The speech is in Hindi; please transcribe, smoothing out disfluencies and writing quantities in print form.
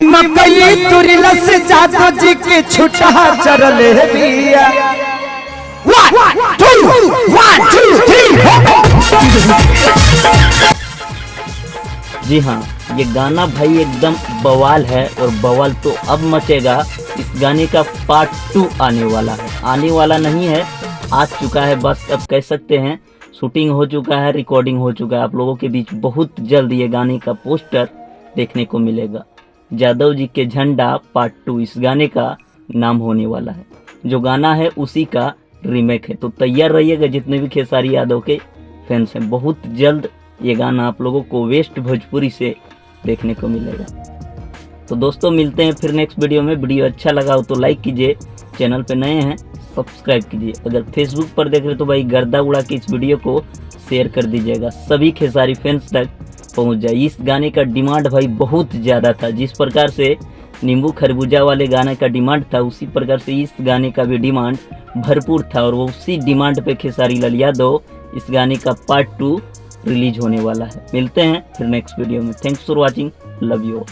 मकई तुरिला से जादो जी के छुटा चरले बिया 1 2 3 जी हाँ, ये गाना भाई एकदम बवाल है और बवाल तो अब मचेगा। इस गाने का पार्ट 2 आने वाला है, आने वाला नहीं है, आ चुका है। बस अब कह सकते हैं शूटिंग हो चुका है, रिकॉर्डिंग हो चुका है। आप लोगों के बीच बहुत जल्द ये गाने का पोस्टर देखने को मिलेगा। जादव जी के झंडा पार्ट 2 इस गाने का नाम होने वाला है। जो गाना है उसी का रीमेक है, तो तैयार रहिएगा जितने भी खेसारी यादव के फैंस हैं। बहुत जल्द ये गाना आप लोगों को वेस्ट भोजपुरी से देखने को मिलेगा। तो दोस्तों मिलते हैं फिर नेक्स्ट वीडियो में। वीडियो अच्छा लगा हो तो लाइक कीजिए, चैनल पे नए हैं सब्सक्राइब कीजिए। अगर फेसबुक पर देख रहे तो भाई गर्दा उड़ा के इस वीडियो को शेयर कर दीजिएगा, सभी खेसारी फैंस तक पहुंच जाए। इस गाने का डिमांड भाई बहुत ज़्यादा था। जिस प्रकार से नींबू खरबूजा वाले गाने का डिमांड था, उसी प्रकार से इस गाने का भी डिमांड भरपूर था। और वो उसी डिमांड पे खेसारी लाल यादव इस गाने का पार्ट 2 रिलीज होने वाला है। मिलते हैं फिर नेक्स्ट वीडियो में। Thanks for watching, love you all.